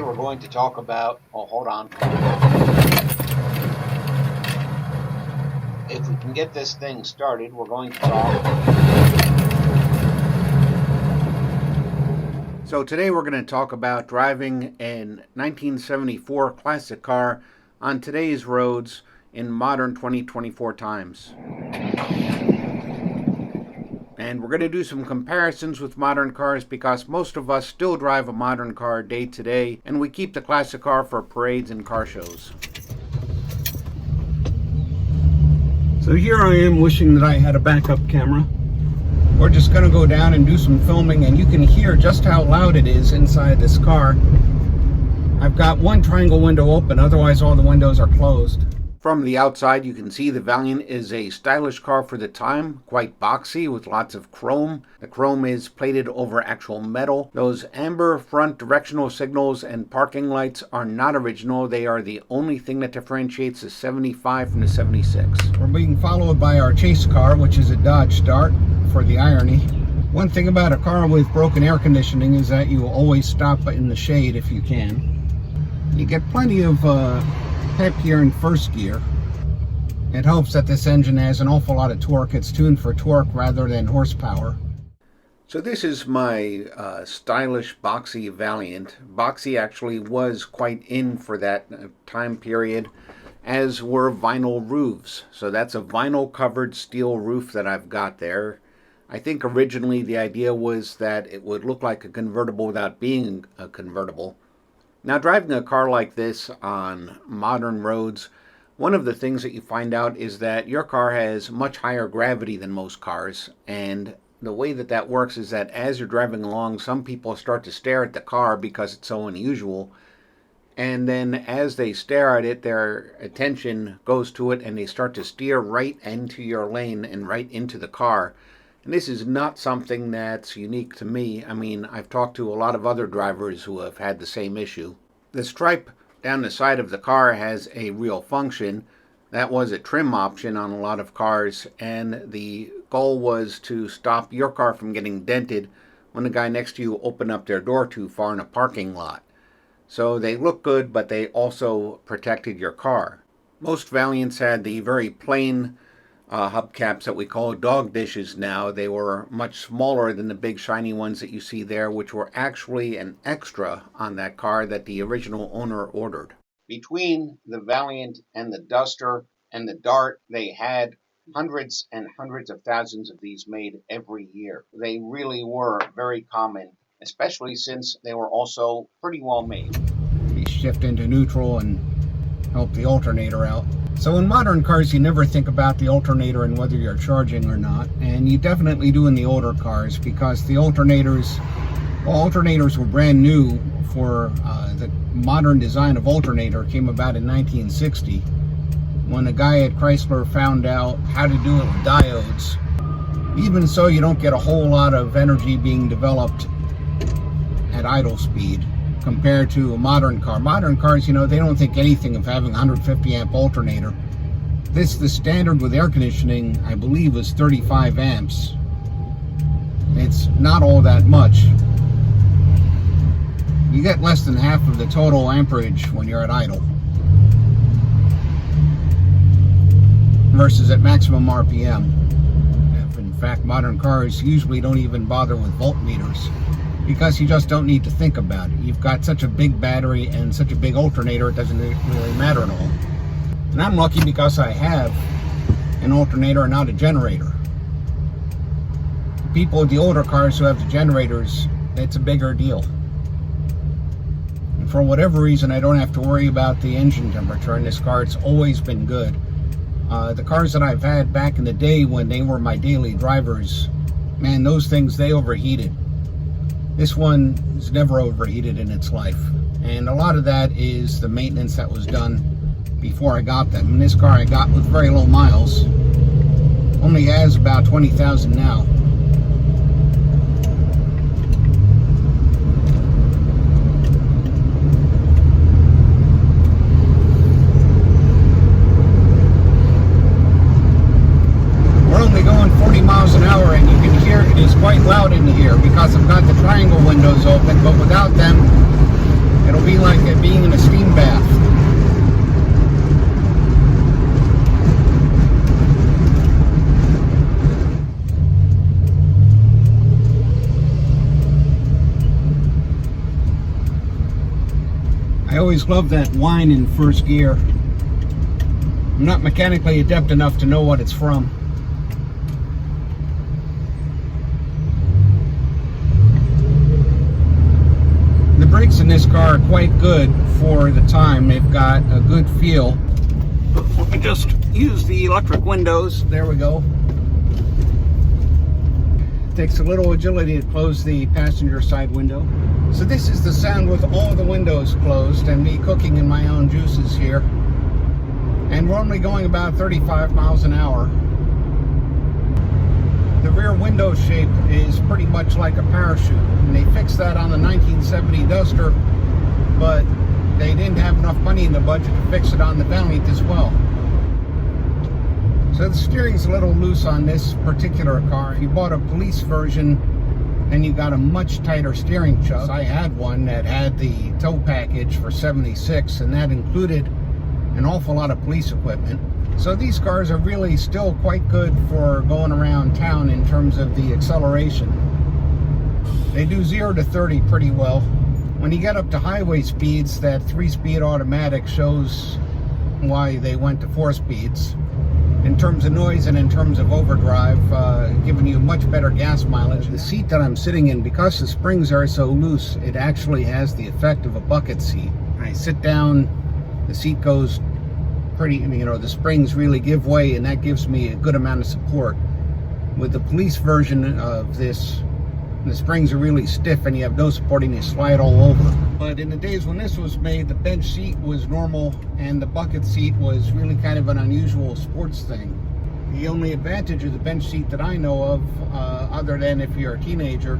we're going to talk about, oh, hold on. If we can get this thing started, we're going to talk. So today we're going to talk about driving an 1974 classic car on today's roads in modern 2024 times. And we're going to do some comparisons with modern cars because most of us still drive a modern car day to day, and we keep the classic car for parades and car shows. So here I am wishing that I had a backup camera. We're just going to go down and do some filming, and you can hear just how loud it is inside this car. I've got one triangle window open, otherwise all the windows are closed. From the outside, you can see the Valiant is a stylish car for the time, quite boxy with lots of chrome. The chrome is plated over actual metal. Those amber front directional signals and parking lights are not original. They are the only thing that differentiates the 75 from the 76. We're being followed by our chase car, which is a Dodge Dart, for the irony. One thing about a car with broken air conditioning is that you will always stop in the shade if you can. You get plenty of pep here in first gear. It helps that this engine has an awful lot of torque. It's tuned for torque rather than horsepower. So this is my stylish boxy Valiant. Boxy actually was quite in for that time period, as were vinyl roofs. So that's a vinyl covered steel roof that I've got there. I think originally the idea was that it would look like a convertible without being a convertible. Now, driving a car like this on modern roads, one of the things that you find out is that your car has much higher gravity than most cars, and the way that that works is that as you're driving along, some people start to stare at the car because it's so unusual, and then as they stare at it, their attention goes to it and they start to steer right into your lane and right into the car. And this is not something that's unique to me. I mean, I've talked to a lot of other drivers who have had the same issue. The stripe down the side of the car has a real function. That was a trim option on a lot of cars, and the goal was to stop your car from getting dented when the guy next to you opened up their door too far in a parking lot. So they look good, but they also protected your car. Most Valiants had the very plain hubcaps that we call dog dishes now. They were much smaller than the big shiny ones that you see there, which were actually an extra on that car that the original owner ordered. Between the Valiant and the Duster and the Dart, they had hundreds and hundreds of thousands of these made every year. They really were very common, especially since they were also pretty well made. You shift into neutral and help the alternator out. So in modern cars, you never think about the alternator and whether you're charging or not. And you definitely do in the older cars, because the alternators were brand new for the modern design of alternator came about in 1960, when a guy at Chrysler found out how to do it with diodes. Even so, you don't get a whole lot of energy being developed at idle speed compared to a modern car. Modern cars, you know, they don't think anything of having a 150 amp alternator. The standard with air conditioning, I believe, was 35 amps. It's not all that much. You get less than half of the total amperage when you're at idle, versus at maximum RPM. In fact, modern cars usually don't even bother with voltmeters, because you just don't need to think about it. You've got such a big battery and such a big alternator, it doesn't really matter at all. And I'm lucky because I have an alternator and not a generator. People with the older cars who have the generators, it's a bigger deal. And for whatever reason, I don't have to worry about the engine temperature in this car. It's always been good. The cars that I've had back in the day when they were my daily drivers, man, those things, they overheated. This one has never overheated in its life, and a lot of that is the maintenance that was done before I got them. And this car I got with very low miles, only has about 20,000 now. We're only going 40 miles an hour, and you can hear it is quite loud in here because I've got the triangle windows open, but without them It'll be like being in a steam bath. I always love that whine in first gear. I'm not mechanically adept enough to know what it's from. The brakes in this car are quite good for the time. They've got a good feel. Let me just use the electric windows. There we go. Takes a little agility to close the passenger side window. So this is the sound with all the windows closed and me cooking in my own juices here. And we're only going about 35 miles an hour. The rear window shape is pretty much like a parachute, and they fixed that on the 1970 Duster, but they didn't have enough money in the budget to fix it on the Valiant as well. So the steering's a little loose on this particular car. If you bought a police version, then you got a much tighter steering chuck. I had one that had the tow package for $76, and that included an awful lot of police equipment. So these cars are really still quite good for going around town in terms of the acceleration. They do 0 to 30 pretty well. When you get up to highway speeds, that 3-speed automatic shows why they went to 4 speeds. In terms of noise and in terms of overdrive, giving you much better gas mileage. The seat that I'm sitting in, because the springs are so loose, it actually has the effect of a bucket seat. I sit down, the seat goes pretty, the springs really give way, and that gives me a good amount of support. With the police version of this, the springs are really stiff and you have no support and you slide all over. But in the days when this was made, the bench seat was normal and the bucket seat was really kind of an unusual sports thing. The only advantage of the bench seat that I know of, other than if you're a teenager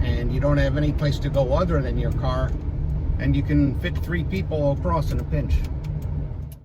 and you don't have any place to go other than your car, and you can fit 3 people across in a pinch.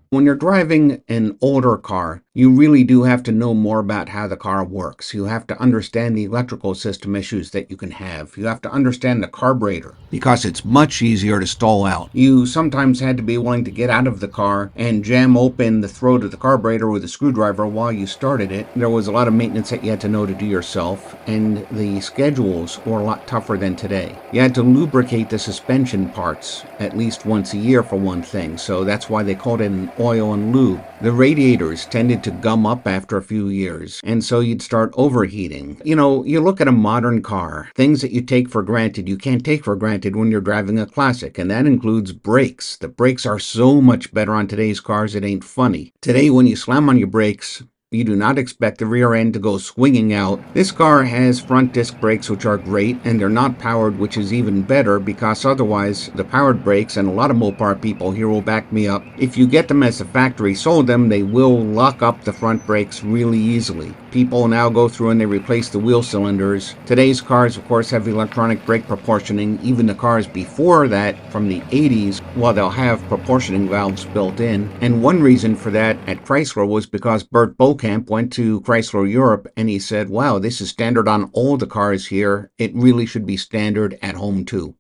When you're driving an older car, you really do have to know more about how the car works. You have to understand the electrical system issues that you can have. You have to understand the carburetor, because it's much easier to stall out. You sometimes had to be willing to get out of the car and jam open the throat of the carburetor with a screwdriver while you started it. There was a lot of maintenance that you had to know to do yourself, and the schedules were a lot tougher than today. You had to lubricate the suspension parts at least once a year for one thing, so that's why they called it an oil and lube. The radiators tended to gum up after a few years, and so you'd start overheating. You look at a modern car, things that you take for granted, you can't take for granted when you're driving a classic, and that includes brakes. The brakes are so much better on today's cars, it ain't funny. Today, when you slam on your brakes, you do not expect the rear end to go swinging out. This car has front disc brakes, which are great, and they're not powered, which is even better, because otherwise the powered brakes, and a lot of Mopar people here will back me up, if you get them as the factory sold them, they will lock up the front brakes really easily. People now go through and they replace the wheel cylinders. Today's cars, of course, have electronic brake proportioning. Even the cars before that, from the 80s, well, they'll have proportioning valves built in. And one reason for that at Chrysler was because Bert Bokamp went to Chrysler Europe and he said, wow, this is standard on all the cars here. It really should be standard at home too.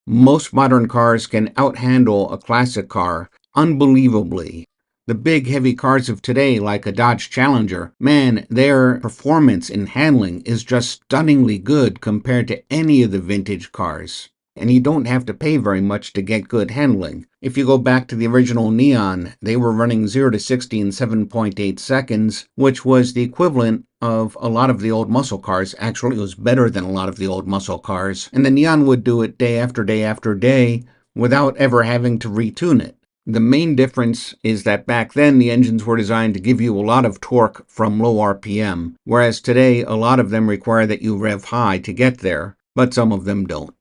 Most modern cars can outhandle a classic car unbelievably. The big heavy cars of today, like a Dodge Challenger, man, their performance in handling is just stunningly good compared to any of the vintage cars. And you don't have to pay very much to get good handling. If you go back to the original Neon, they were running 0 to 60 in 7.8 seconds, which was the equivalent of a lot of the old muscle cars. Actually, it was better than a lot of the old muscle cars. And the Neon would do it day after day after day without ever having to retune it. The main difference is that back then the engines were designed to give you a lot of torque from low RPM, whereas today a lot of them require that you rev high to get there, but some of them don't.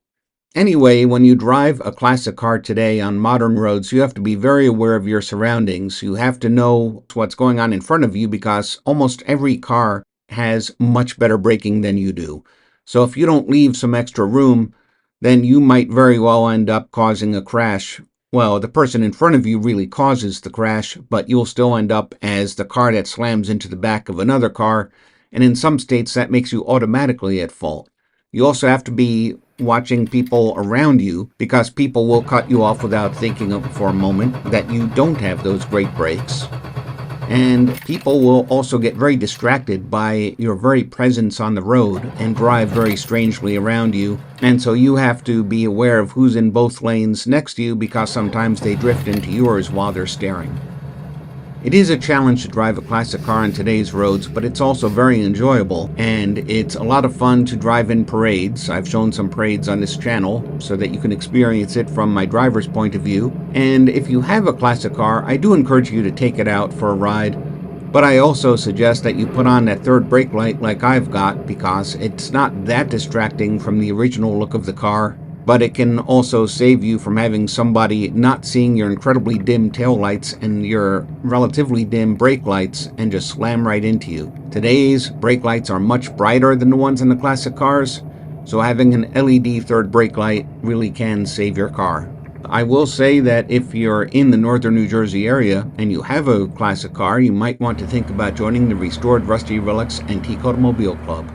Anyway, when you drive a classic car today on modern roads, you have to be very aware of your surroundings. You have to know what's going on in front of you because almost every car has much better braking than you do. So if you don't leave some extra room, then you might very well end up causing a crash. Well, the person in front of you really causes the crash, but you'll still end up as the car that slams into the back of another car, and in some states that makes you automatically at fault. You also have to be watching people around you, because people will cut you off without thinking for a moment that you don't have those great brakes. And people will also get very distracted by your very presence on the road and drive very strangely around you. And so you have to be aware of who's in both lanes next to you, because sometimes they drift into yours while they're staring. It is a challenge to drive a classic car on today's roads, but it's also very enjoyable, and it's a lot of fun to drive in parades. I've shown some parades on this channel so that you can experience it from my driver's point of view. And if you have a classic car, I do encourage you to take it out for a ride, but I also suggest that you put on that third brake light like I've got, because it's not that distracting from the original look of the car, but it can also save you from having somebody not seeing your incredibly dim taillights and your relatively dim brake lights and just slam right into you. Today's brake lights are much brighter than the ones in the classic cars, so having an LED third brake light really can save your car. I will say that if you're in the northern New Jersey area and you have a classic car, you might want to think about joining the Restored Rusty Relics Antique Automobile Club.